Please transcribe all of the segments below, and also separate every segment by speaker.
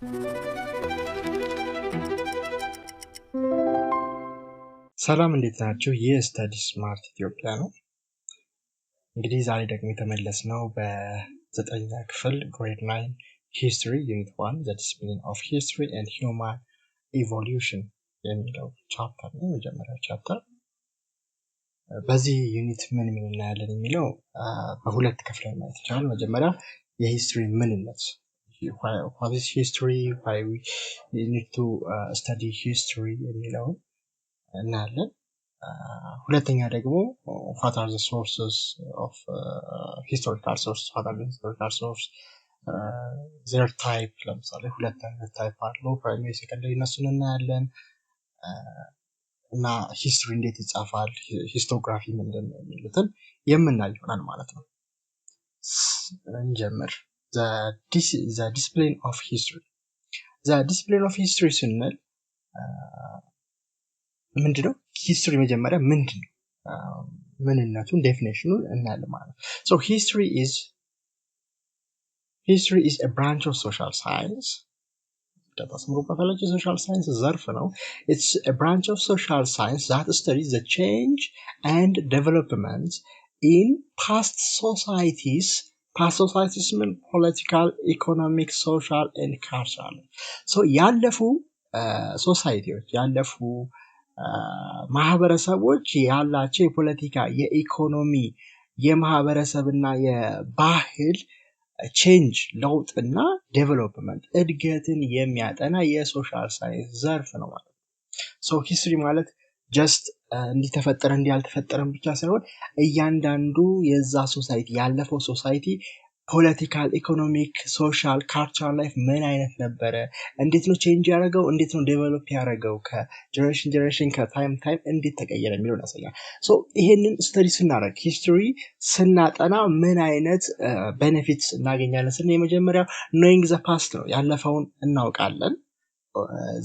Speaker 1: ሰላም እንዴት ናችሁ? ይህ ስታዲ ስማርት ኢትዮጵያ ነው። እንግዲህ ዛሬ ደግሞ የተመለስነው በ9ኛ ክፍል ግሬድ 9 ሂስትሪ ዩኒት 1 the discipline of history and human evolution የሚለው ቻፕተር ነው፣ የመጀመሪያው ቻፕተር። በዚህ ዩኒት ምን እናያለን የሚለው በሁለት ከፍለን ማየት ይቻላል። መጀመሪያ የሂስትሪ ምንነት what is history, why we need to study history የሚለውን እናያለን። ሁለተኛ ደግሞ what are the sources of historical sources, what are the historical sources, their type። ለምሳሌ ሁለት አይነት ታይፕ አለው፣ ፕራይመሪ ሴኮንደሪ፣ እነሱን እናያለን። እና ሂስትሪ እንዴት ይጻፋል፣ ሂስቶግራፊ ምንድን ነው የሚሉትን የምናይ ይሆናል ማለት ነው። እንጀምር። the discipline of history ስንል ምንድነው? ሂስትሪ መጀመሪያ ምንድነው ምንነቱን ዴፊኒሽኑን እናያለን ማለት ነው። so history is a branch of social science። social science ዘርፍ ነው። it's a branch of social science that studies the change and development in past societies mean political, economic, social and cultural። so ያለፉ ሶሳይቲዎች ያለፉ ማህበረሰቦች ያላቸው የፖለቲካ፣ የኢኮኖሚ፣ የማህበረሰብና የባህል ቼንጅ ለውጥና ዴቨሎፕመንት እድገትን የሚያጠና የሶሻል ሳይንስ ዘርፍ ነው ማለት ነው። ሶ ሂስትሪ ማለት ጀስት እንዲተፈጠረ እንዲያልተፈጠረም ብቻ ሳይሆን እያንዳንዱ የዛ ሶሳይቲ ያለፈው ሶሳይቲ ፖለቲካል፣ ኢኮኖሚክ፣ ሶሻል፣ ካልቸራል ላይፍ ምን አይነት ነበረ፣ እንዴት ነው ቼንጅ ያደረገው፣ እንዴት ነው ዴቨሎፕ ያደረገው፣ ከጀነሬሽን ከታይም እንዴት ተቀየረ የሚለውን ያሳያል። ሶ ይሄንን ስተዲ ስናደርግ ሂስትሪ ስናጠና ምን አይነት ቤኔፊትስ እናገኛለን ስንል የመጀመሪያው ኖዊንግ ዘ ፓስት ነው፣ ያለፈውን እናውቃለን።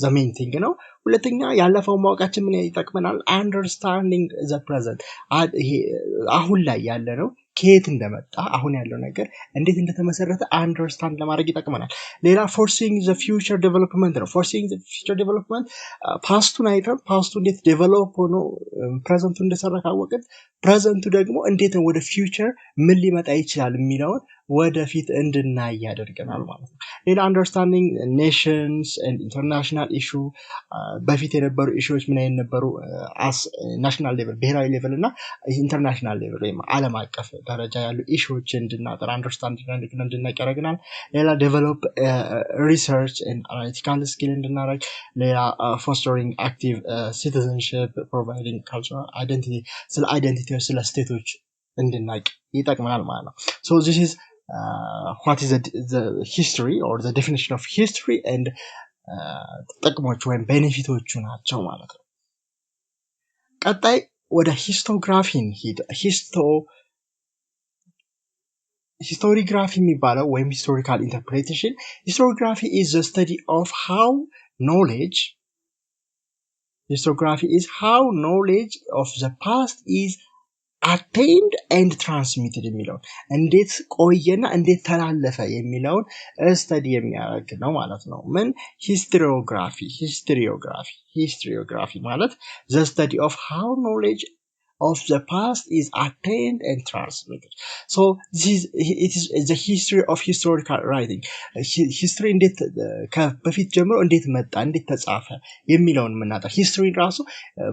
Speaker 1: the main thing ነው። ሁለተኛ ያለፈው ማወቃችን ምን ይጠቅመናል? አንደርስታንዲንግ ዘ ፕሬዘንት፣ አሁን ላይ ያለ ነው ከየት እንደመጣ አሁን ያለው ነገር እንዴት እንደተመሰረተ አንደርስታንድ ለማድረግ ይጠቅመናል። ሌላ ፎርሲንግ ዘ ፊውቸር ዴቨሎፕመንት ነው። ፎርሲንግ ዘ ፊውቸር ዴቨሎፕመንት ፓስቱን አይተን ፓስቱ እንዴት ዴቨሎፕ ሆኖ ፕሬዘንቱ እንደሰራ ካወቅን ፕሬዘንቱ ደግሞ እንዴት ነው ወደ ፊውቸር ምን ሊመጣ ይችላል የሚለውን ወደፊት እንድናይ ያደርገናል ማለት ነው። ሌላ አንደርስታንዲንግ ኔሽንስ ኤንድ ኢንተርናሽናል ኢሹ፣ በፊት የነበሩ ኢሹዎች ምን አይነት ነበሩ፣ ናሽናል ሌቨል ብሔራዊ ሌቨል እና ኢንተርናሽናል ሌቨል ወይም ዓለም አቀፍ ደረጃ ያሉ ኢሹዎች እንድናጠራ አንደርስታንድ እንድናቅ ያደርገናል። ሌላ ዴቨሎፕ ሪሰርች ኤንድ አናሊቲካል ስኪል እንድናደርግ፣ ሌላ ፎስተሪንግ አክቲቭ ሲቲዘንሺፕ፣ ፕሮቫይዲንግ ካልቸራል አይደንቲቲ፣ ስለ አይደንቲቲዎች ስለ ስቴቶች እንድናቅ ይጠቅመናል ማለት ነው። so this is what is the history or the definition of history and ጥቅሞች ወይም ቤኔፊቶቹ ናቸው ማለት ነው። ቀጣይ ወደ ሂስቶግራፊ እንሂድ። ሂስቶሪግራፊ የሚባለው ወይም ሂስቶሪካል ኢንተርፕሬቴሽን፣ ሂስቶሪግራፊ is the study of how knowledge of the past is attained and transmitted የሚለውን እንዴት ቆየና እንዴት ተላለፈ የሚለውን ስተዲ የሚያደርግ ነው ማለት ነው። ምን ሂስቶሪዮግራፊ ማለት the study of how knowledge of the past is attained and transmitted. so it is the history of historical writing. history እንዴት ከበፊት ጀምሮ እንዴት መጣ እንዴት ተጻፈ የሚለውን የምናጠና ሂስትሪ ራሱ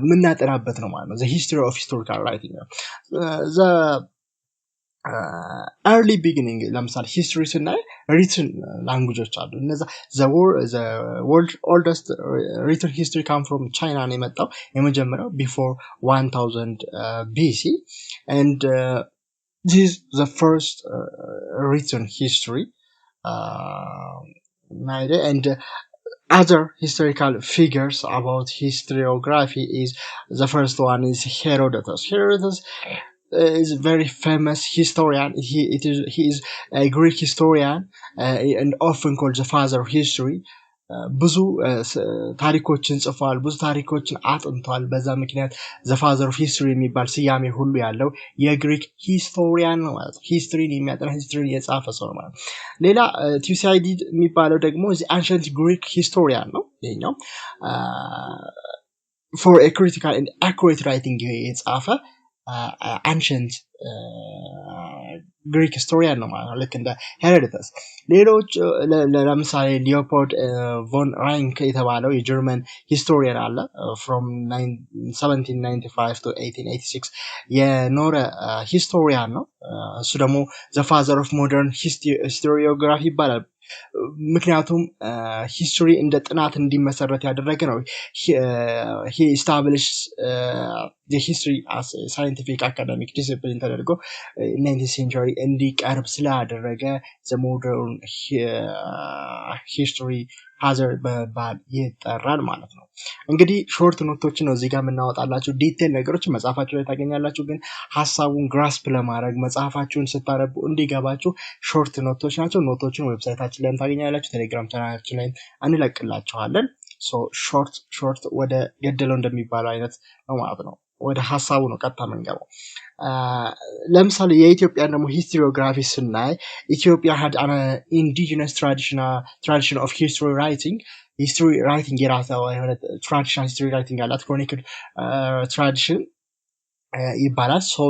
Speaker 1: የምናጠናበት ነው ማለት ነው። the history of historical writing ነው። the early beginning ለምሳሌ ሂስትሪ ስናይ written languages አሉ። እነዛ the world oldest written history come from China ነው የመጣው የመጀመሪያው before 1000 BC and this is the first written history and other historical figures about historiography is the first one is Herodotus is a very famous historian. He is a Greek historian and often called the father of history. ብዙ ታሪኮችን ጽፏል፣ ብዙ ታሪኮችን አጥንቷል። በዛ ምክንያት ዘ ፋዘር ኦፍ ሂስትሪ የሚባል ስያሜ ሁሉ ያለው የግሪክ ሂስቶሪያን ነው ማለት ነው። ሂስትሪን የሚያጠና ሂስትሪን የጻፈ ሰው ነው ማለት ነው። ሌላ ቱሲዲድ የሚባለው ደግሞ ዘ አንሸንት ግሪክ ሂስቶሪያን ነው። ይሄኛው for a critical and accurate writing የጻፈ አንሸንት ግሪክ ሂስቶሪያን ነው ማለት ነው። ልክ እንደ ሄሮዶተስ። ሌሎች ለምሳሌ ሊዮፖልድ ቮን ራይንክ የተባለው የጀርመን ሂስቶሪያን አለ from 1795 to 1886 የኖረ ሂስቶሪያን ነው። እሱ ደግሞ the father of modern historiography ይባላል። ምክንያቱም ሂስቶሪ እንደ ጥናት እንዲመሰረት ያደረገ ነው። he established the history as a scientific academic discipline ተደርጎ 19th century እንዲቀርብ ስላደረገ the modern history father በመባል ይጠራል ማለት ነው። እንግዲህ ሾርት ኖቶችን ነው እዚህ ጋር የምናወጣላችሁ። ዲቴል ነገሮችን መጽሐፋችሁ ላይ ታገኛላችሁ። ግን ሀሳቡን ግራስፕ ለማድረግ መጽሐፋችሁን ስታነቡ እንዲገባችሁ ሾርት ኖቶች ናቸው። ኖቶችን ዌብሳይታችን ላይ ታገኛላችሁ። ቴሌግራም ቻናላችን ላይ እንለቅላችኋለን። ሾርት ወደ ገደለው እንደሚባለው አይነት ነው ማለት ነው። ወደ ሀሳቡ ነው ቀጥታ የምንገባው። ለምሳሌ የኢትዮጵያን ደግሞ ሂስቶሪዮግራፊ ስናይ ኢትዮጵያ had an indigenous tradition of history writing የራሷ የሆነ traditional history writing አላት። chronicle tradition ይባላል። so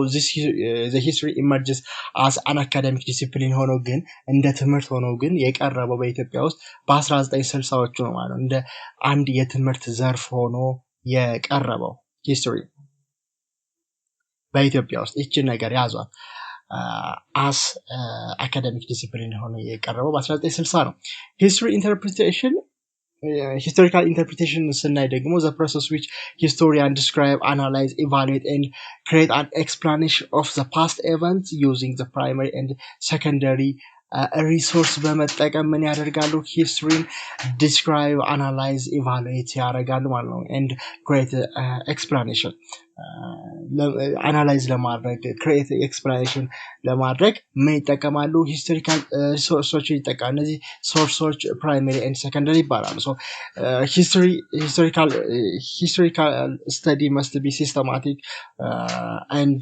Speaker 1: the history emerges as an academic discipline ሆኖ ግን እንደ ትምህርት ሆኖ ግን የቀረበው በኢትዮጵያ ውስጥ በ1960ዎቹ ነው ማለት ነው። እንደ አንድ የትምህርት ዘርፍ ሆኖ የቀረበው ሂስቶሪ በኢትዮጵያ ውስጥ ይህችን ነገር ያዟት። as academic discipline ሆኖ የቀረበው በ1960 ነው። historical interpretation ስናይ ደግሞ the process which historians describe, analyze, evaluate and create an explanation of the past events using the primary and secondary resource በመጠቀም ምን ያደርጋሉ? ሂስትሪን describe, analyze, evaluate ያደርጋሉ ማለት ነው። and create explanation አናላይዝ ለማድረግ create explanation ለማድረግ ምን ይጠቀማሉ? ሂስቶሪካል ሶርሶችን ይጠቀማሉ። እነዚህ ሶርሶች ፕራይመሪ ኤንድ ሰከንደሪ ይባላሉ። ሶ historical study must be systematic and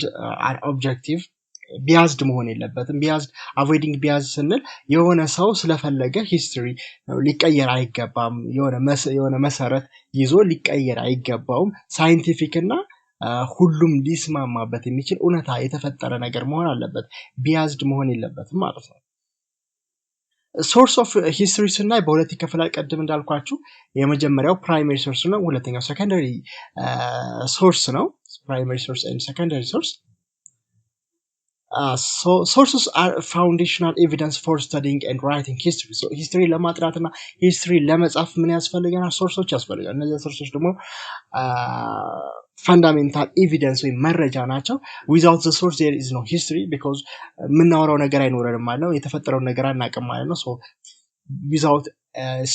Speaker 1: objective። ቢያዝድ መሆን የለበትም። ቢያዝድ አቮይዲንግ ቢያዝ ስንል የሆነ ሰው ስለፈለገ ሂስትሪ ሊቀየር አይገባም። የሆነ መሰረት ይዞ ሊቀየር አይገባውም። ሳይንቲፊክ እና ሁሉም ሊስማማበት የሚችል እውነታ የተፈጠረ ነገር መሆን አለበት። ቢያዝድ መሆን የለበትም ማለት ነው። ሶርስ ኦፍ ሂስትሪ ስናይ በሁለት ይከፈላል። ቀድም እንዳልኳችሁ የመጀመሪያው ፕራይመሪ ሶርስ ነው። ሁለተኛው ሰከንደሪ ሶርስ ነው። ፕራይመሪ ሶርስ ኤንድ ሰከንደሪ ሶርስ so sources are foundational evidence for studying and writing history. so history ለማጥናትና history ለመጻፍ ምን ያስፈልገናል? ሶርሶች ያስፈልጋል። እነዚህ ሶርሶች ደግሞ fundamental evidence ወይ መረጃ ናቸው። without the source there is no history because የምናወራው ነገር አይኖረንም ማለት ነው። የተፈጠረው ነገር አናውቅም ማለት ነው። so without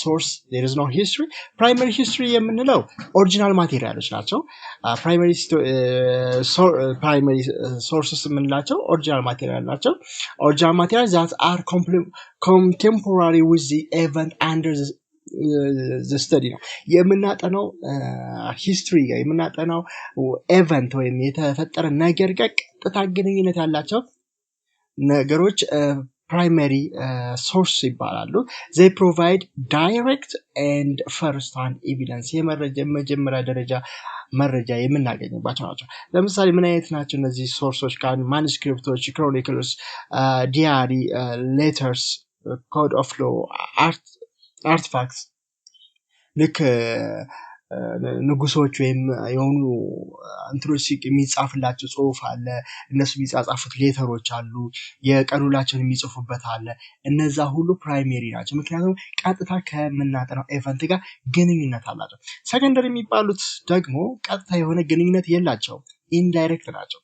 Speaker 1: source there is no history. primary history የምንለው ኦሪጂናል ማቴሪያሎች ናቸው። primary sources የምንላቸው ኦሪጂናል ማቴሪያል ናቸው። ኦሪጂናል ማቴሪያል that are contemporary with the event under the study ነው። የምናጠናው ሂስትሪ የምናጠናው ኤቨንት ወይም የተፈጠረ ነገር ጋር ቀጥታ ግንኙነት ያላቸው ነገሮች primary source ይባላሉ። they provide direct and first hand evidence የመጀመሪያ ደረጃ መረጃ የምናገኝባቸው ናቸው። ለምሳሌ ምን አይነት ናቸው እነዚህ ሶርሶች? ካን ማኑስክሪፕቶች፣ ክሮኒክልስ፣ ዲያሪ፣ ሌተርስ፣ ኮድ ኦፍ ሎ፣ አርቲፋክትስ ልክ ንጉሶች ወይም የሆኑ እንትሮች የሚጻፍላቸው ጽሁፍ አለ። እነሱ የሚጻጻፉት ሌተሮች አሉ። የቀኑላቸውን የሚጽፉበት አለ። እነዛ ሁሉ ፕራይሜሪ ናቸው። ምክንያቱም ቀጥታ ከምናጠናው ኤቨንት ጋር ግንኙነት አላቸው። ሰከንደሪ የሚባሉት ደግሞ ቀጥታ የሆነ ግንኙነት የላቸውም። ኢንዳይሬክት ናቸው።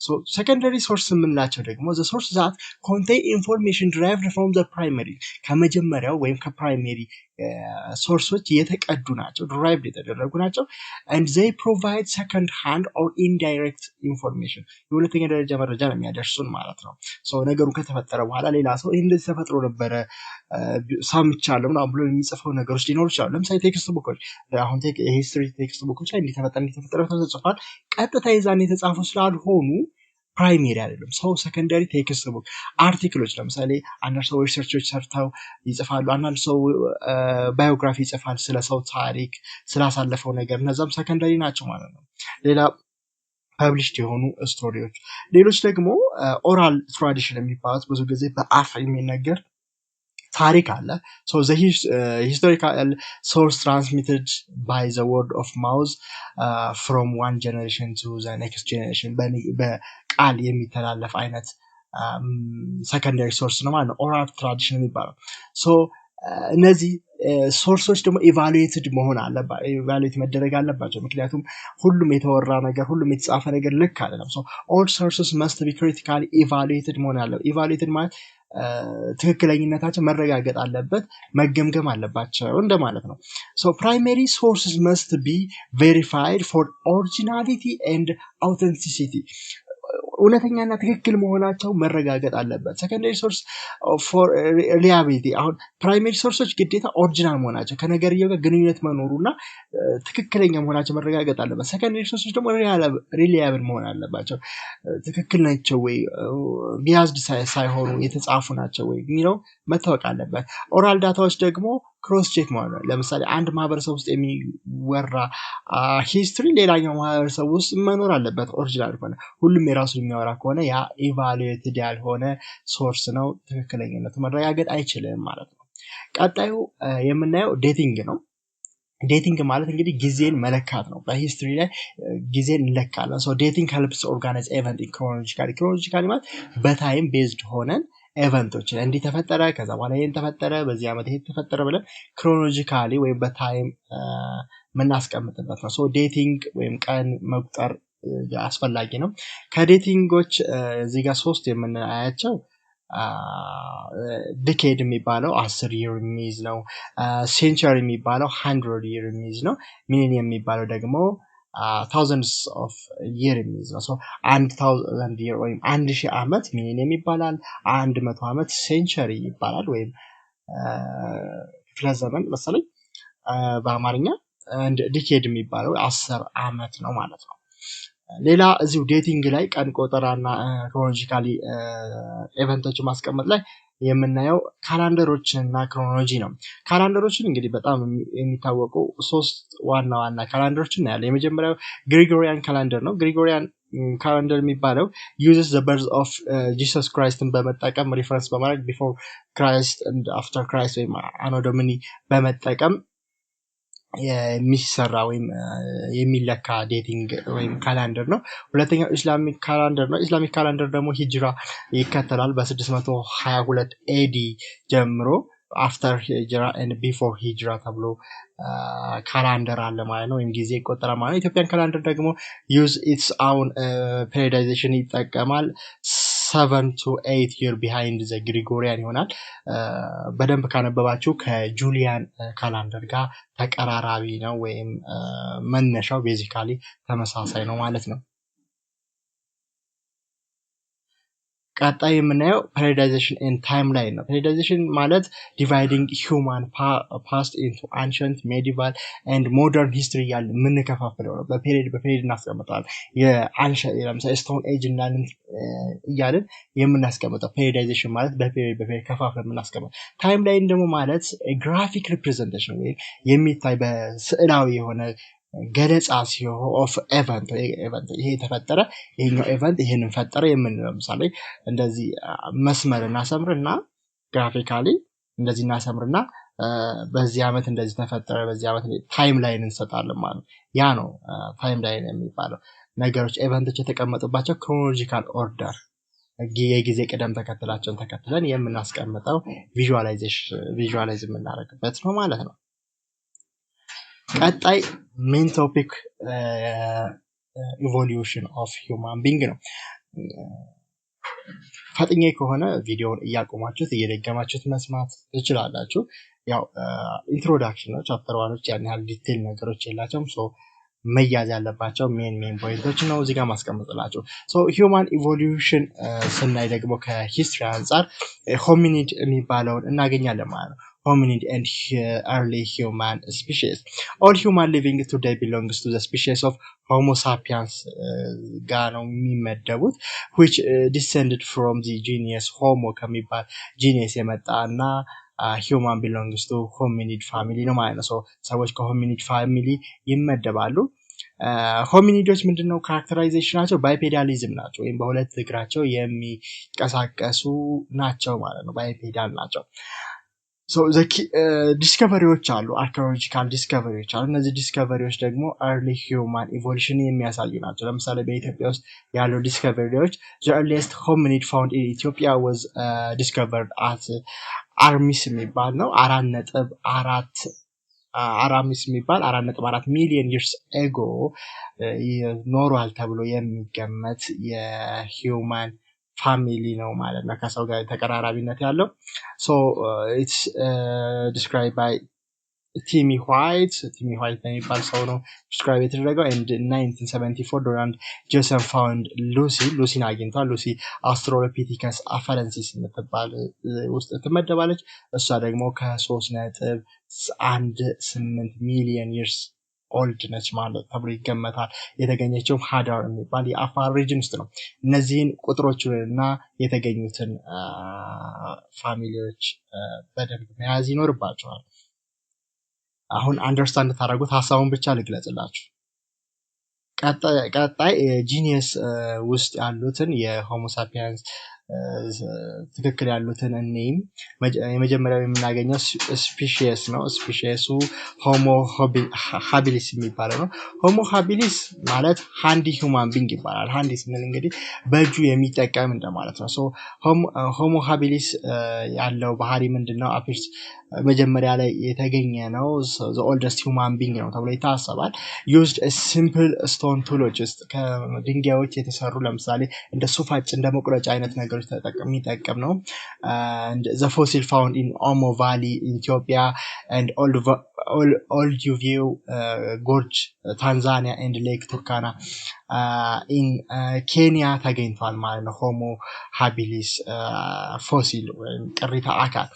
Speaker 1: so secondary source የምንላቸው ደግሞ the source that contain information derived from the primary ከመጀመሪያው ወይም ከፕራይሜሪ ሶርሶች የተቀዱ ናቸው፣ derived የተደረጉ ናቸው and they provide second hand or indirect information የሁለተኛ ደረጃ መረጃ ነው የሚያደርሱን ማለት ነው። ነገሩ ከተፈጠረ በኋላ ሌላ ሰው ይሄ እንደዚህ ተፈጥሮ ነበረ ሰምቻለሁ ምናምን ብሎ የሚጽፈው ነገሮች ሊኖሩ ይችላሉ። ለምሳሌ ቴክስት ቡኮች አሁን ሂስትሪ ቴክስት ቡኮች ላይ እንዲተፈጠረ ተጽፏል። ቀጥታ ይዛን የተጻፉ ስላልሆኑ ፕራይሜሪ አይደለም። ሰከንዳሪ ቴክስት ቡክ አርቲክሎች ለምሳሌ አንዳንድ ሰው ሪሰርቾች ሰርተው ይጽፋሉ፣ አንዳንድ ሰው ባዮግራፊ ይጽፋል ስለ ሰው ታሪክ ስላሳለፈው ነገር፣ እነዛም ሰከንዳሪ ናቸው ማለት ነው። ሌላ ፐብሊሽድ የሆኑ ስቶሪዎች፣ ሌሎች ደግሞ ኦራል ትራዲሽን የሚባሉት ብዙ ጊዜ በአፍ የሚነገር ታሪክ አለ። the historical source transmitted by the word of mouth from one generation to the next generation በቃል የሚተላለፍ አይነት ሰከንዳሪ ሶርስ ነው ማለት ነው ኦራል ትራዲሽን የሚባለው። እነዚህ ሶርሶች ደግሞ ኢቫሉዌትድ መሆን አለባቸው፣ ኢቫሉዌት መደረግ አለባቸው። ምክንያቱም ሁሉም የተወራ ነገር ሁሉም የተጻፈ ነገር ልክ አይደለም። all sources must be critically evaluated መሆን አለበት። ኢቫሉዌትድ ማለት ትክክለኝነታቸው መረጋገጥ አለበት፣ መገምገም አለባቸው እንደማለት ነው። primary sources must be verified for originality and authenticity እውነተኛና ትክክል መሆናቸው መረጋገጥ አለበት። ሰከንዳሪ ሶርስ ፎር ሪላያቢሊቲ አሁን ፕራይመሪ ሶርሶች ግዴታ ኦሪጂናል መሆናቸው ከነገርየው ጋር ግንኙነት መኖሩና ትክክለኛ መሆናቸው መረጋገጥ አለበት። ሰከንዳሪ ሶርሶች ደግሞ ሪላያብል መሆን አለባቸው። ትክክል ናቸው ወይ ቢያዝድ ሳይሆኑ የተጻፉ ናቸው ወይ የሚለው መታወቅ አለበት። ኦራል ዳታዎች ደግሞ ክሮስ ቼክ ማለት ነው። ለምሳሌ አንድ ማህበረሰብ ውስጥ የሚወራ ሂስትሪ ሌላኛው ማህበረሰብ ውስጥ መኖር አለበት። ኦሪጂናል ከሆነ ሁሉም የራሱን የሚያወራ ከሆነ ያ ኢቫሉዌትድ ያልሆነ ሶርስ ነው፣ ትክክለኛነቱ መረጋገጥ አይችልም ማለት ነው። ቀጣዩ የምናየው ዴቲንግ ነው። ዴቲንግ ማለት እንግዲህ ጊዜን መለካት ነው። በሂስትሪ ላይ ጊዜን እንለካለን። ዴቲንግ ሄልፕስ ኦርጋናይዝ ኤቨንት ክሮኖሎጂካሊ ማለት በታይም ቤዝድ ሆነን ኤቨንቶችን እንዲህ ተፈጠረ፣ ከዛ በኋላ ይሄን ተፈጠረ፣ በዚህ ዓመት ይሄን ተፈጠረ ብለን ክሮኖሎጂካሊ ወይም በታይም የምናስቀምጥበት ነው። ዴቲንግ ወይም ቀን መቁጠር አስፈላጊ ነው። ከዴቲንጎች እዚህ ጋር 3 የምናያቸው ዲኬድ የሚባለው 10 year የሚይዝ ነው። ሴንቸሪ የሚባለው 100 year የሚይዝ ነው። ሚሊኒየም የሚባለው ደግሞ thousands of year የሚይዝ ነው። 1000 year ወይም 1000 ዓመት ሚሊኒየም ይባላል። 100 ዓመት ሴንቸሪ ይባላል ወይም ክፍለ ዘመን መሰለኝ በአማርኛ። ዲኬድ የሚባለው 10 ዓመት ነው ማለት ነው። ሌላ እዚሁ ዴቲንግ ላይ ቀን ቆጠራና ክሮኖሎጂካሊ ኤቨንቶችን ማስቀመጥ ላይ የምናየው ካላንደሮችንና ክሮኖሎጂ ነው። ካላንደሮችን እንግዲህ በጣም የሚታወቁ 3 ዋና ካላንደሮችን እናያለን። የመጀመሪያው ግሪጎሪያን ካላንደር ነው። ግሪጎሪያን ካላንደር የሚባለው uses the birth of Jesus Christ በመጠቀም ሪፈረንስ በማድረግ before Christ and after Christ ወይም አኖ ዶሚኒ በመጠቀም የሚሰራ ወይም የሚለካ ዴቲንግ ወይም ካላንደር ነው። ሁለተኛው ኢስላሚክ ካላንደር ነው። ኢስላሚክ ካላንደር ደግሞ ሂጅራ ይከተላል። በ622 ኤዲ ጀምሮ አፍተር ሂጅራ and before ሂጅራ ተብሎ ካላንደር አለ ማለት ነው፣ ወይም ጊዜ ይቆጠራል ማለት ነው። ኢትዮጵያን ካላንደር ደግሞ use its own periodization ይጠቀማል። 7 to 8 year behind the Gregorian ይሆናል። በደንብ ካነበባችሁ ከጁሊያን ካላንደር ጋር ተቀራራቢ ነው ወይም መነሻው ቤዚካሊ ተመሳሳይ ነው ማለት ነው። ቀጣይ የምናየው periodization and timeline ነው። periodization ማለት dividing human past into ancient, medieval and modern history ያለ የምንከፋፍለው ነው። በፔሪድ እናስቀምጣለን። ለምሳሌ ስቶን ኤጅ እና እያልን የምናስቀምጠው periodization ማለት በፔሪድ ከፋፍለን የምናስቀምጠው። ታይምላይን ደግሞ ማለት graphic representation ወይም የሚታይ በስዕላዊ የሆነ ገለጻ ሲሆን ኦፍ ኤቨንት ይሄ ተፈጠረ፣ ይሄኛው ኤቨንት ይሄንን ፈጠረ የምንለው። ለምሳሌ እንደዚህ መስመር እናሰምርና ግራፊካሊ እንደዚህ እናሰምርና በዚህ ዓመት እንደዚህ ተፈጠረ፣ በዚህ ዓመት ታይም ላይን እንሰጣለን ማለት ያ ነው ታይም ላይን የሚባለው። ነገሮች ኤቨንቶች የተቀመጡባቸው ክሮኖሎጂካል ኦርደር የጊዜ ቅደም ተከተላቸውን ተከትለን የምናስቀምጠው ቪዥዋላይዝ የምናደርግበት ነው ማለት ነው። ቀጣይ ሜን ቶፒክ ኢቮሉሽን ኦፍ ሂውማን ቢንግ ነው። ፈጥኜ ከሆነ ቪዲዮውን እያቆማችሁት እየደገማችሁት መስማት ትችላላችሁ። ያው ኢንትሮዳክሽን ነው፣ ቻፕተር ዋኖች ያን ያህል ዲቴል ነገሮች የላቸውም። ሶ መያዝ ያለባቸው ሜን ፖይንቶች ነው እዚህ ጋር ማስቀምጥላችሁ። ሶ ሂውማን ኢቮሉሽን ስናይ ደግሞ ከሂስትሪ አንጻር ሆሚኒድ የሚባለውን እናገኛለን ማለት ነው። hominid and early human species. All human living today belongs to the species of Homo sapiens ጋር ነው የሚመደቡት, which descended from the genus Homo ከሚባል genus የመጣና human belongs to hominid family ነው ማለት ነው። so ሰዎች ከሆሚኒድ ፋሚሊ ይመደባሉ። ሆሚኒዶች ምንድነው ካራክተራይዜሽናቸው? ባይፔዳሊዝም ናቸው ወይም በሁለት እግራቸው የሚንቀሳቀሱ ናቸው ማለት ነው። ባይፔዳል ናቸው። so the ዲስከቨሪዎች አሉ፣ አርኪኦሎጂካል ዲስከቨሪዎች አሉ። እነዚህ ዲስከቨሪዎች ደግሞ early human evolution የሚያሳዩ ናቸው። ለምሳሌ በኢትዮጵያ ውስጥ ያሉ ዲስከቨሪዎች the earliest hominid found in Ethiopia was discovered at አርሚስ የሚባል ነው 4.4 ሚሊዮን years ago ኖሯል ተብሎ የሚገመት የሂውማን ፋሚሊ ነው ማለት ነው፣ ከሰው ጋር ተቀራራቢነት ያለው። so it's described by ቲሚ ዋይት የሚባል ሰው ነው describe የተደረገው። and 1974 ዶናልድ ጆሰን found ሉሲን አግኝቷል። ሉሲ አውስትራሎፒቲከስ አፈረንሲስ የምትባል ውስጥ ትመደባለች። እሷ ደግሞ ከ3.18 ሚሊዮን years ኦልድ ነች ማለት ተብሎ ይገመታል። የተገኘችው ሀዳር የሚባል የአፋር ሪጅን ውስጥ ነው። እነዚህን ቁጥሮችና የተገኙትን ፋሚሊዎች በደንብ መያዝ ይኖርባቸዋል። አሁን አንደርስታንድ ታደርጉት ሐሳቡን ብቻ ልግለጽላችሁ። ቀጣይ ጂኒየስ ውስጥ ያሉትን የሆሞ ሳፒየንስ ትክክል ያሉትን እኔም የመጀመሪያው የምናገኘው ስፒሺየስ ነው። ስፒሺየሱ ሆሞ ሃቢሊስ የሚባለው ነው። ሆሞ ሃቢሊስ ማለት ሃንዲ ሂውማን ቢንግ ይባላል። ሃንዲ ስንል እንግዲህ በእጁ የሚጠቀም እንደማለት ነው። ሶ ሆሞ ሃቢሊስ ያለው ባህሪ ምንድነው? አፒርስ መጀመሪያ ላይ የተገኘ ነው። the oldest human being ነው ተብሎ ይታሰባል። used a simple stone tools ከድንጋዮች የተሰሩ ለምሳሌ እንደ ሱፋጭ እንደ መቁረጫ አይነት ነገሮች የሚጠቀም ነው። and the fossil found in Omo Valley in Ethiopia and old Uview Gorge Tanzania and Lake Turkana in Kenya ተገኝቷል ማለት ነው። ሆሞ ሃቢሊስ ፎሲል ወይም ቅሪተ አካል።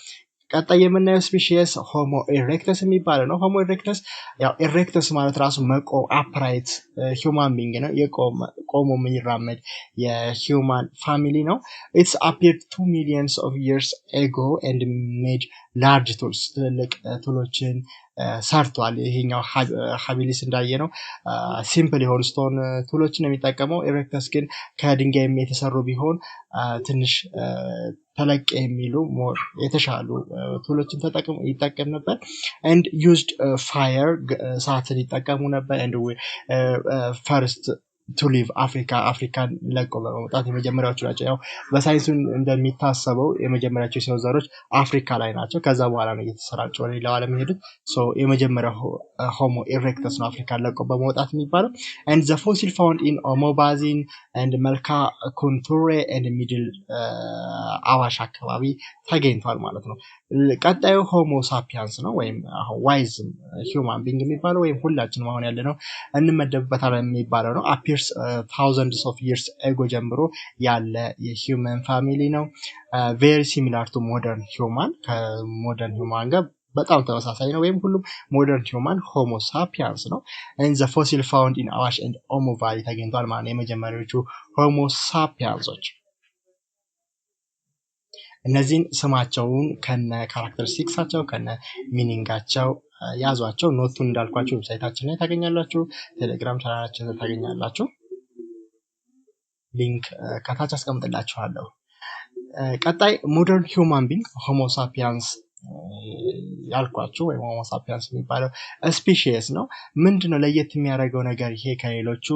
Speaker 1: ቀጣይ የምናየው ስፒሺየስ ሆሞ ኢሬክተስ የሚባለው ነው። ሆሞ ኢሬክተስ ያው ኢሬክተስ ማለት ራሱ መቆም አፕራይት ሂውማን ቢንግ ነው፣ ቆሞ የሚራመድ የሂውማን ፋሚሊ ነው። it's appeared 2 millions of years ago and made large tools ትልልቅ ቱሎችን ሰርቷል። ይሄኛው ሃቢሊስ እንዳየነው ሲምፕል የሆኑ ስቶን ቱሎችን የሚጠቀመው፣ ኢሬክተስ ግን ከድንጋይ የተሰሩ ቢሆን ትንሽ ተለቅ የሚሉ ሞር የተሻሉ ቱሎችን ይጠቀም ነበር። and used fire እሳትን ይጠቀሙ ነበር። and first to leave አፍሪካን ለቆ በመውጣት የመጀመሪያዎቹ ናቸው። ያው በሳይንሱ እንደሚታሰበው የመጀመሪያዎቹ የሰው ዘሮች አፍሪካ ላይ ናቸው። ከዛ በኋላ ነው እየተሰራጩ ወደ ሌላው ዓለም የሄዱት። so የመጀመሪያው ሆሞ ኢሬክተስ ነው አፍሪካን ለቆ በመውጣት የሚባለው። and the fossil found in Omo Basin and መልካ ኮንቱሬ and middle አዋሽ አካባቢ ተገኝቷል ማለት ነው። ቀጣዩ ሆሞ ሳፒያንስ ነው ወይም ዋይዝ ሂውማን ቢንግ የሚባለው ወይም ሁላችንም አሁን ያለነው እንመደብበታለን የሚባለው ነው። appears thousands of years ago ጀምሮ ያለ የሂውመን ፋሚሊ ነው። very similar to modern human ከሞደርን ሂውማን ጋር በጣም ተመሳሳይ ነው፣ ወይም ሁሉም ሞደርን ሂውማን ሆሞ ሳፒያንስ ነው። and the fossil found in አዋሽ and ኦሞ ቫሊ ተገኝቷል ማለት ነው የመጀመሪያዎቹ ሆሞ ሳፒያንሶች። እነዚህን ስማቸውን ከነ ካራክተሪስቲክሳቸው ከነ ሚኒንጋቸው ያዟቸው። ኖቱን እንዳልኳችሁ ዌብሳይታችን ላይ ታገኛላችሁ፣ ቴሌግራም ቻናላችን ላይ ታገኛላችሁ። ሊንክ ከታች አስቀምጥላችኋለሁ። ቀጣይ ሞደርን ሂውማን ቢንግ ሆሞ ሳፒያንስ ያልኳችሁ ወይም ሆሞ ሳፒያንስ የሚባለው ስፒሺየስ ነው። ምንድነው ለየት የሚያደርገው ነገር? ይሄ ከሌሎቹ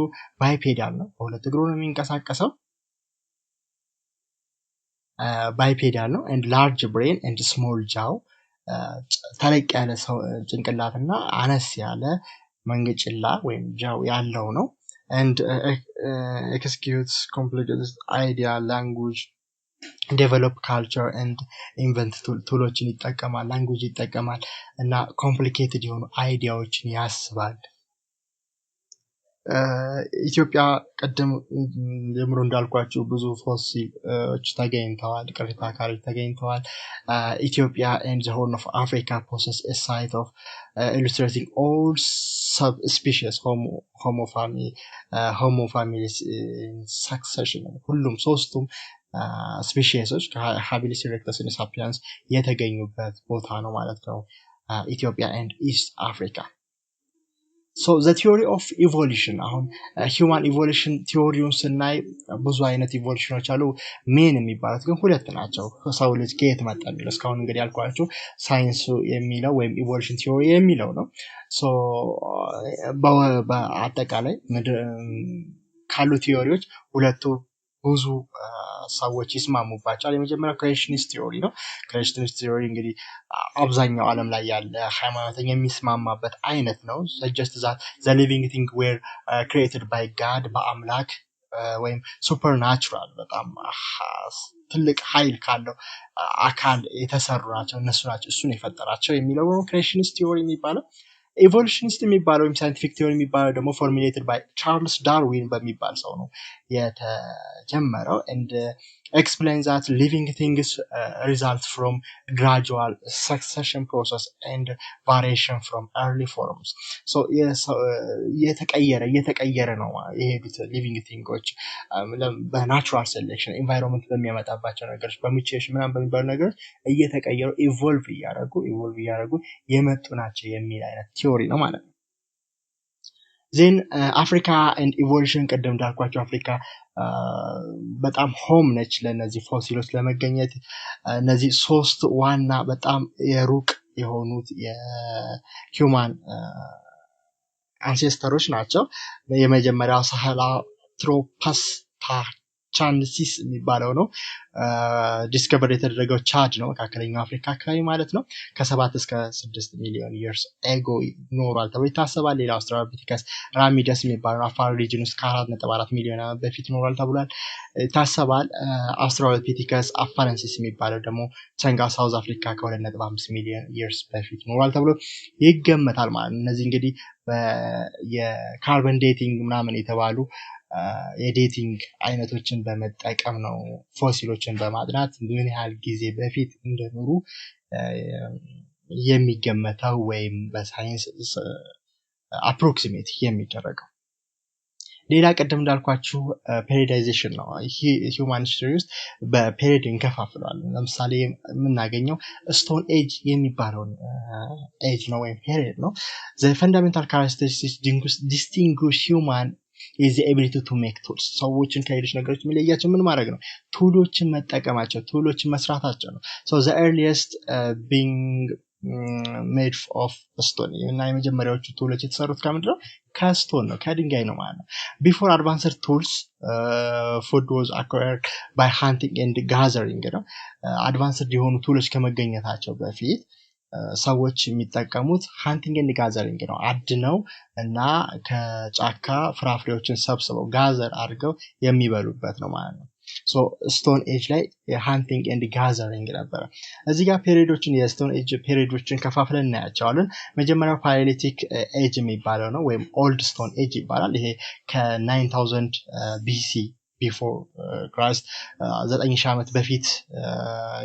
Speaker 1: ባይፔዳል ነው፣ በሁለት እግሩ ነው የሚንቀሳቀሰው። ባይፔዳል ነው and large brain and small jaw ተለቅ ያለ ሰው ጭንቅላትና አነስ ያለ መንገጭላ ወይም ጃው ያለው ነው። and executes complex idea language ዴቨሎፕ ካልቸር ኤንድ ኢንቨንት ቱሎችን ይጠቀማል፣ ላንጉጅ ይጠቀማል እና ኮምፕሊኬትድ የሆኑ አይዲያዎችን ያስባል። ኢትዮጵያ ቀደም ጀምሮ እንዳልኳችሁ ብዙ ፎሲሎች ተገኝተዋል፣ ቅሪተ አካሎች ተገኝተዋል። ኢትዮጵያ and the Horn of Africa possess a site of illustrating all subspecies homo families in succession ሁሉም ሶስቱም ስፔሺሶች ከሃቢሊስ ኢሬክተስ እና ሳፒያንስ የተገኙበት ቦታ ነው ማለት ነው ኢትዮጵያ and East Africa. So the theory of evolution አሁን human evolution ቲዮሪውን ስናይ ብዙ አይነት ኢቮሉሽኖች አሉ። ሜን የሚባሉት ግን ሁለት ናቸው። ሰው ልጅ ከየት መጣ የሚለው እስካሁን እንግዲህ ያልኳችሁ ሳይንሱ የሚለው ወይም ኢቮሉሽን ቲዮሪ የሚለው ነው። ሶ በአጠቃላይ ካሉ ቲዮሪዎች ሁለቱ ብዙ ሰዎች ይስማሙባቸዋል። የመጀመሪያው ክሬሽኒስት ቲዮሪ ነው። ክሬሽኒስት ቲዮሪ እንግዲህ አብዛኛው ዓለም ላይ ያለ ሃይማኖተኛ የሚስማማበት አይነት ነው። suggest that the living thing were created by God በአምላክ ወይም ሱፐርናቹራል በጣም ትልቅ ኃይል ካለው አካል የተሰሩ ናቸው፣ እነሱ ናቸው እሱን የፈጠራቸው የሚለው ነው ክሬሽኒስት ቲዮሪ የሚባለው። ኢቮሉሽኒስት የሚባለው ወይም ሳይንቲፊክ ቲዮሪ የሚባለው ደግሞ ፎርሙሌትድ ባይ ቻርልስ ዳርዊን በሚባል ሰው ነው የተጀመረው and explains that living things result from gradual succession process and variation from early forms. so እየተቀየረ ነው የሄዱት ሊቪንግ ቲንጎች በናቹራል ሴሌክሽን ኢንቫይሮንመንት በሚያመጣባቸው ነገሮች በሙቴሽን ምናምን በሚባሉ ነገሮች እየተቀየሩ ኢቮልቭ እያደረጉ የመጡ ናቸው የሚል አይነት ቲዮሪ ነው ማለት ነው። ዜን አፍሪካ ኤንድ ኢቮሉሽን ቀደም እንዳልኳቸው አፍሪካ በጣም ሆም ነች ለነዚህ ፎሲሎች ለመገኘት። እነዚህ ሶስት ዋና በጣም የሩቅ የሆኑት የሂውማን አንሴስተሮች ናቸው። የመጀመሪያው ሳሄላንትሮፐስ ታቻንሲስ የሚባለው ነው። ዲስከቨር የተደረገው ቻድ ነው፣ መካከለኛው አፍሪካ አካባቢ ማለት ነው። ከ7 እስከ 6 ሚሊዮን years ago ኖሯል ተብሎ ይታሰባል። ሌላ አውስትራሎፒቲከስ ራሚደስ የሚባለው አፋር ሪጅን ውስጥ ከ4.4 ሚሊዮን ዓመት በፊት ኖሯል ተብሏል ይታሰባል። አውስትራሎፒቲከስ አፋረንሲስ የሚባለው ደግሞ ቸንጋ ሳውዝ አፍሪካ ከ2.5 ሚሊዮን years በፊት ኖሯል ተብሎ ይገመታል ማለት ነው። እነዚህ እንግዲህ የካርበን ዴቲንግ ምናምን የተባሉ የዴቲንግ አይነቶችን በመጠቀም ነው ፎሲሎችን በማጥናት ምን ያህል ጊዜ በፊት እንደኖሩ የሚገመተው ወይም በሳይንስ አፕሮክሲሜት የሚደረገው። ሌላ ቀደም እንዳልኳችሁ ፔሪዳይዜሽን ነው። ሂውማን ሂስትሪ ውስጥ በፔሪድ እንከፋፍለዋለን። ለምሳሌ የምናገኘው ስቶን ኤጅ የሚባለውን ኤጅ ነው ወይም ፔሪድ ነው። the fundamental characteristics distinguish human is the ability to make tools. ሰዎችን ከሌሎች ነገሮች የሚለያቸው ምን ማድረግ ነው? ቱሎችን መጠቀማቸው፣ ቱሎችን መስራታቸው ነው። so the earliest being made of stone እና የመጀመሪያዎቹ ቱሎች የተሰሩት ከምንድነው? ከስቶን ነው፣ ከድንጋይ ነው ማለት ነው። before advanced tools food was acquired by hunting and gathering ነው። advanced የሆኑ ቱሎች ከመገኘታቸው በፊት ሰዎች የሚጠቀሙት ሃንቲንግ ኤንድ ጋዘሪንግ ነው። አድነው እና ከጫካ ፍራፍሬዎችን ሰብስበው ጋዘር አድርገው የሚበሉበት ነው ማለት ነው። ሶ ስቶን ኤጅ ላይ ሃንቲንግ ኤንድ ጋዘሪንግ ነበር። እዚህ ጋር ፔሪዶችን የስቶን ኤጅ ፔሪዶችን ከፋፍለን እናያቸዋለን። መጀመሪያው ፓሊዮሊቲክ ኤጅ የሚባለው ነው ወይም ኦልድ ስቶን ኤጅ ይባላል። ይሄ ከ9000 BC ቢፎር ክራይስት 9000 ዓመት በፊት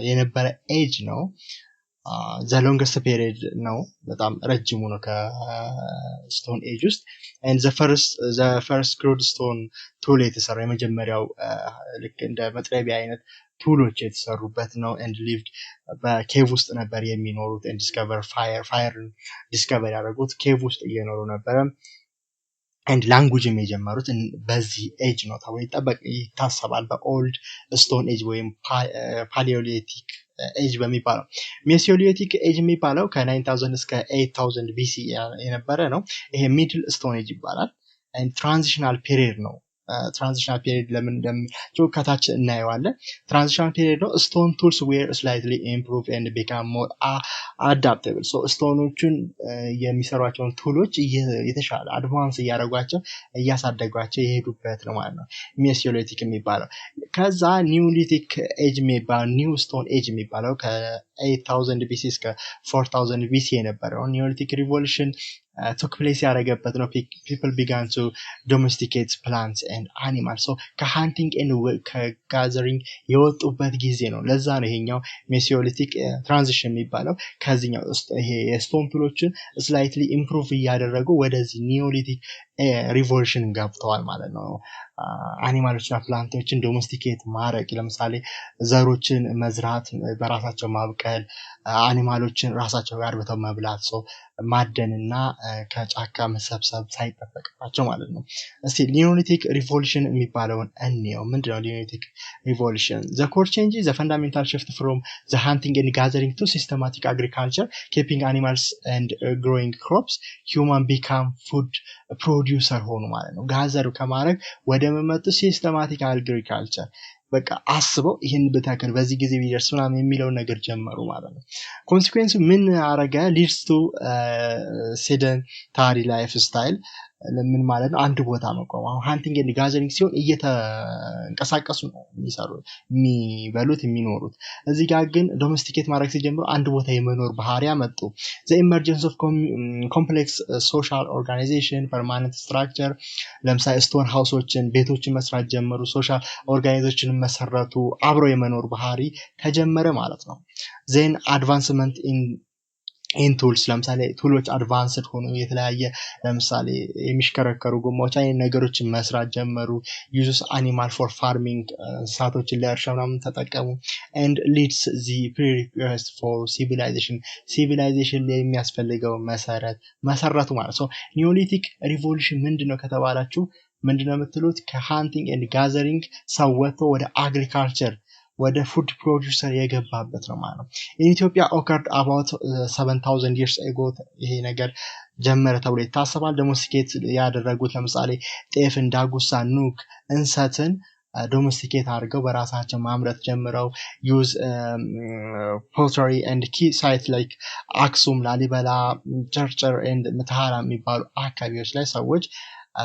Speaker 1: የነበረ ኤጅ ነው። the longest period ነው፣ በጣም ረጅሙ ነው ከስቶን ኤጅ ውስጥ and the first crude stone tool የተሰራ የመጀመሪያው ልክ እንደ መጥረቢያ አይነት ቱሎች የተሰሩበት ነው and lived በኬቭ ውስጥ ነበር የሚኖሩት and discover fire discover ያደረጉት ኬቭ ውስጥ እየኖሩ ነበር and language የጀመሩት በዚህ ኤጅ ነው ተብሎ ይታሰባል። በኦልድ ስቶን ኤጅ ወይም ፓሊዮሊቲክ ኤጅ በሚባለው። ሜሶሊቲክ ኤጅ የሚባለው ከ9000 እስከ 8000 BC የነበረ ነው። ይሄ ሚድል ስቶን ኤጅ ይባላል and ትራንዚሽናል ፔሪድ ነው ትራንዚሽናል ፔሪድ ለምን እንደሚለው ከታች እናየዋለን። ትራንዚሽናል ፔሪድ ነው ስቶን ቱልስ ዌር ስላይትሊ ኢምፕሩቭ ኤንድ ቢካም ሞር አዳፕተብል ሶ ስቶኖቹን የሚሰሯቸውን ቱሎች የተሻለ አድቫንስ እያደረጓቸው እያሳደጓቸው የሄዱበት ነው ማለት ነው ሜሶሊቲክ የሚባለው። ከዛ ኒውሊቲክ ኤጅ የሚባለው ኒው ስቶን ኤጅ የሚባለው ከ8000 ቢሲ እስከ 4000 ቢሲ የነበረው ኒውሊቲክ ሪቮሉሽን took place ያደረገበት ነው። people began to domesticate plants and animals so ከሃንቲንግ and ከጋዘሪንግ የወጡበት ጊዜ ነው። ለዛ ነው ይሄኛው ሜሶሊቲክ ትራንዚሽን የሚባለው ከዚህኛው ይሄ የስቶን ቱሎችን ስላይትሊ ኢምፕሩቭ እያደረጉ ወደዚህ ኒዮሊቲክ ሪቮሉሽን ገብተዋል ማለት ነው። አኒማሎችና ፕላንቶችን ዶሜስቲኬት ማድረግ ለምሳሌ ዘሮችን መዝራት፣ በራሳቸው ማብቀል፣ አኒማሎችን ራሳቸው ጋር አርብተው መብላት ሰው ማደንና ከጫካ መሰብሰብ ሳይጠበቅባቸው ማለት ነው። እስቲ ኒዮሊቲክ ሪቮሉሽን የሚባለውን እንየው። ምንድነው ኒዮሊቲክ ሪቮሉሽን? the core change is a fundamental shift from the hunting and gathering to systematic agriculture, keeping animals and growing crops. human become food producer ሆኑ ማለት ነው። ጋዘር ከማድረግ ወደ መመጡ ሲስተማቲክ አግሪካልቸር በቃ አስበው ይሄን በተከል በዚህ ጊዜ ቢደርስ ምናምን የሚለው ነገር ጀመሩ ማለት ነው። ኮንሲኩዌንሱ ምን አረጋ? ሊድስ ቱ ሴደንታሪ ላይፍ ስታይል ለምን ማለት ነው? አንድ ቦታ መቆም። አሁን ሃንቲንግ ኤንድ ጋዘሪንግ ሲሆን እየተንቀሳቀሱ ነው የሚሰሩት የሚበሉት የሚኖሩት። እዚህ ጋር ግን ዶሜስቲኬት ማድረግ ሲጀምሩ አንድ ቦታ የመኖር ባህሪያ መጡ። the emergence of complex social organization, permanent structure ለምሳሌ ስቶን ሃውሶችን ቤቶችን መስራት ጀመሩ። ሶሻል ኦርጋናይዜሽንን መሰረቱ። አብሮ የመኖር ባህሪ ተጀመረ ማለት ነው። then advancement in tools ለምሳሌ ቱሎች አድቫንስድ ሆኑ። የተለያየ ለምሳሌ የሚሽከረከሩ ጎማዎች አይነት ነገሮችን መስራት ጀመሩ። uses animal for farming እንስሳቶችን ለእርሻ ምናምን ተጠቀሙ። and leads the prerequisite for civilization ላይ የሚያስፈልገው መሰረቱ ማለት ነው። ኒዮሊቲክ ሪቮሉሽን ምንድነው ከተባላችሁ ምንድነው የምትሉት? ከሃንቲንግ ኤንድ ጋዘሪንግ ሰው ወጥቶ ወደ አግሪካልቸር ወደ ፉድ ፕሮዲዩሰር የገባበት ነው ማለት ነው። ኢትዮጵያ occurred about 7000 years ago ይሄ ነገር ጀመረ ተብሎ ይታሰባል። ዶሜስቲኬት ያደረጉት ለምሳሌ ጤፍ፣ ዳጉሳ፣ ኑግ እንሰትን ዶሜስቲኬት አድርገው በራሳቸው ማምረት ጀምረው ዩዝ pottery and key sites like አክሱም፣ ላሊበላ፣ ቸርቸር and ምትሃራ የሚባሉ አካባቢዎች ላይ ሰዎች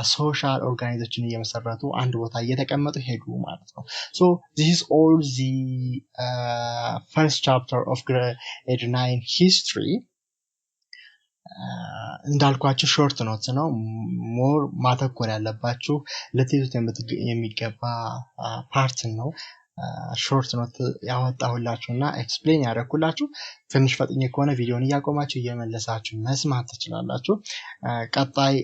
Speaker 1: ሶሻል ኦርጋናይዜሽን እየመሰረቱ አንድ ቦታ እየተቀመጡ ሄዱ ማለት ነው። so this is all the first chapter of grade 9 history እንዳልኳችሁ ሾርት ኖት ነው። ሞር ማተኮር ያለባችሁ ለትይዙት የሚገባ ፓርት ነው። ሾርት ኖት ያወጣሁላችሁና ኤክስፕሌን ያደረኩላችሁ። ትንሽ ፈጥኜ ከሆነ ቪዲዮን እያቆማችሁ እየመለሳችሁ መስማት ትችላላችሁ። ቀጣይ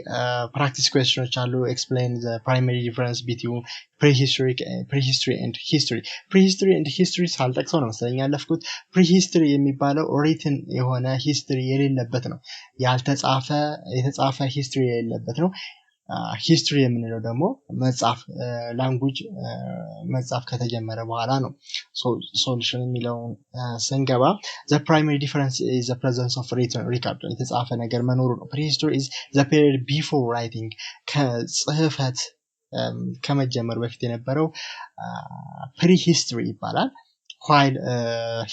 Speaker 1: ፕራክቲስ ኩዌስችኖች አሉ። ኤክስፕሌን ዘ ፕራይመሪ ዲፈረንስ ቢትዊን prehistory and history. prehistory and history ሳልጠቅሰው ነው መሰለኝ ያለፍኩት። prehistory የሚባለው ሪትን የሆነ ሂስትሪ የሌለበት ነው። የተጻፈ ሂስትሪ የሌለበት ነው። ሂስትሪ የምንለው ደግሞ መጻፍ ላንጉጅ መጻፍ ከተጀመረ በኋላ ነው። ሶሉሽን የሚለው ስንገባ the primary difference is the presence of written record የተጻፈ ነገር መኖሩ ነው። prehistory is the period before writing ከጽህፈት ከመጀመሩ በፊት የነበረው prehistory ይባላል። while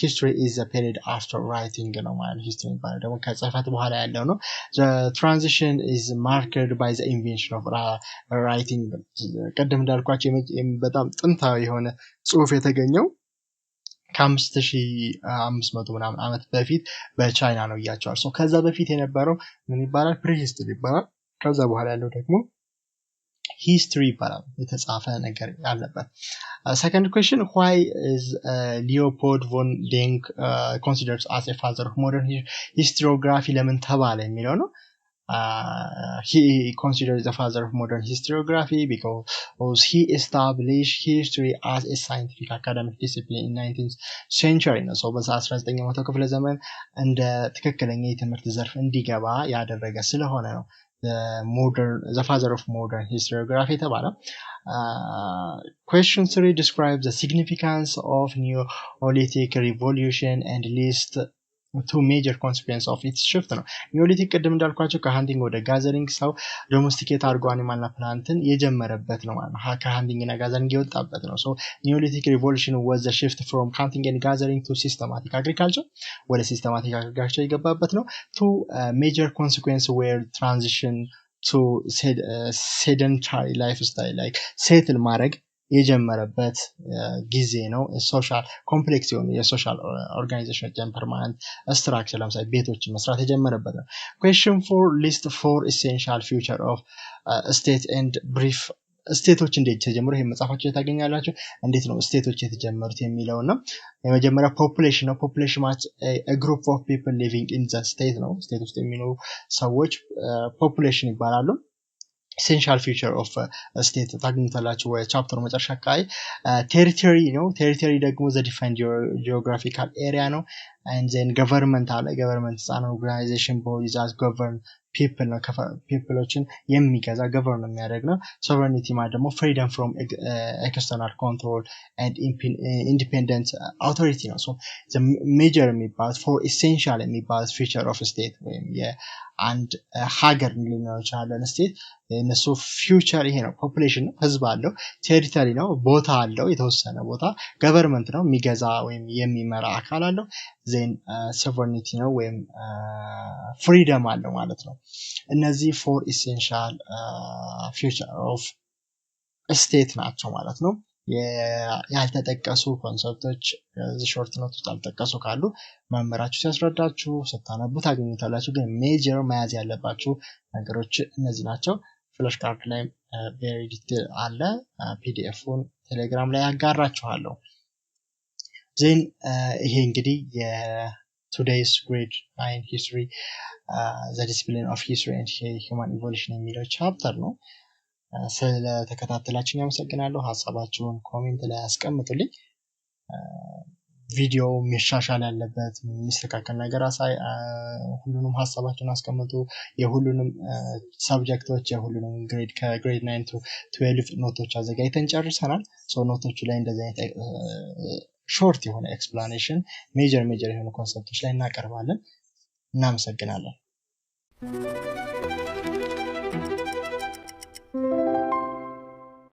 Speaker 1: history is the period after writing ነው ማለት history ይባላል። ደግሞ ከጽህፈት በኋላ ያለው ነው። the transition is marked by the invention of writing ቀደም እንዳልኳችሁ በጣም ጥንታዊ የሆነ ጽሁፍ የተገኘው ከ5500 ምናምን ዓመት በፊት በቻይና ነው እያቸዋል። so ከዛ በፊት የነበረው ምን ይባላል? prehistory ይባላል። ከዛ በኋላ ያለው ደግሞ history ይባላል የተጻፈ ነገር ያለበት። second question, why is Leopold von Denk considered as a father of modern historiography ለምን ተባለ የሚለው ነው። he considered the father of modern historiography because he established history as a scientific academic discipline in 19th century ነው። በ19ኛው ክፍለ ዘመን እንደ ትክክለኛ የትምህርት ዘርፍ እንዲገባ ያደረገ ስለሆነ ነው the father of modern historiography ተባለ። question 3, describe the significance of Neolithic revolution and list two major consequences of its shift ነው። ኒዮሊቲክ ቅድም እንዳልኳቸው ከሃንቲንግ ወደ ጋዘሪንግ ሰው ዶሜስቲኬት አድርጎ አኒማልና ፕላንትን የጀመረበት ነው ማለት ነው። ከሃንቲንግ እና ጋዘሪንግ የወጣበት ነው። ሶ ኒዮሊቲክ ሪቮሉሽን was the shift from hunting and gathering to systematic agriculture ወደ ሲስተማቲክ አግሪካልቸር የገባበት ነው። two major consequences were transition to sedentary lifestyle like ሴትል ማድረግ የጀመረበት ጊዜ ነው። ሶሻል ኮምፕሌክስ የሆኑ የሶሻል ኦርጋናይዜሽኖች ፐርማነንት ስትራክቸር ለምሳሌ ቤቶችን መስራት የጀመረበት ነው። question for list for essential future of state and brief ስቴቶች እንዴት ተጀመሩ? ይሄ መጽሐፋችሁ ታገኛላችሁ። እንዴት ነው ስቴቶች የተጀመሩት የሚለው ነው። የመጀመሪያ ፖፑሌሽን ነው። ፖፑሌሽን ማለት a group of people living in the state ነው። ስቴት ውስጥ የሚኖሩ ሰዎች ፖፑሌሽን ይባላሉ። essential feature of state ታግኝታላችሁ ወይ ቻፕተሩ መጨረሻ አካባቢ። ቴሪቶሪ ነው። ቴሪቶሪ ደግሞ the defined geographical area ነው። and then government አለ። government is an organization bodies as govern people ነው። ፒፕሎችን የሚገዛ govern የሚያደርግ ነው። sovereignty ማለት ደግሞ freedom from external control and independent authority ነው። so the major የሚባል for essential የሚባል feature of state ወይም የአንድ ሀገር ሊኖር ይችላል ስቴት እነሱ ፊውቸር ይሄ ነው። ፖፑሌሽን ነው፣ ህዝብ አለው። ቴሪቶሪ ነው፣ ቦታ አለው፣ የተወሰነ ቦታ። ገቨርንመንት ነው፣ የሚገዛ ወይም የሚመራ አካል አለው። ዜን ሶቨርኒቲ ነው ወይም ፍሪደም አለው ማለት ነው። እነዚህ ፎር ኢሴንሻል ፊውቸር ኦፍ ስቴት ናቸው ማለት ነው። ያልተጠቀሱ ኮንሰፕቶች እዚህ ሾርት ኖት ውስጥ ያልተጠቀሱ ካሉ መምህራችሁ ሲያስረዳችሁ ስታነቡ ታገኙታላችሁ። ግን ሜጀር መያዝ ያለባችሁ ነገሮች እነዚህ ናቸው። ፍላሽ ካርድ ላይ ቬሪ ዲቴል አለ። ፒዲኤፉን ቴሌግራም ላይ ያጋራችኋለሁ። ዜን ይሄ እንግዲህ የቱዴይስ ግሬድ 9 ሂስትሪ ዘ ዲሲፕሊን ኦፍ ሂስትሪ ኤንድ ሂውማን ኢቮሉሽን የሚለው ቻፕተር ነው። ስለተከታተላችሁኝ አመሰግናለሁ። ሐሳባችሁን ኮሜንት ላይ አስቀምጡልኝ። ቪዲዮ መሻሻል ያለበት የሚስተካከል ነገር ሁሉንም ሐሳባችሁን አስቀምጡ። የሁሉንም ሰብጀክቶች የሁሉንም ግሬድ ከግሬድ 9 to 12 ኖቶች አዘጋጅተን ጨርሰናል። ኖቶቹ ላይ እንደዚህ አይነት ሾርት የሆነ ኤክስፕላኔሽን ሜጀር የሆኑ ኮንሰፕቶች ላይ እናቀርባለን። እናመሰግናለን።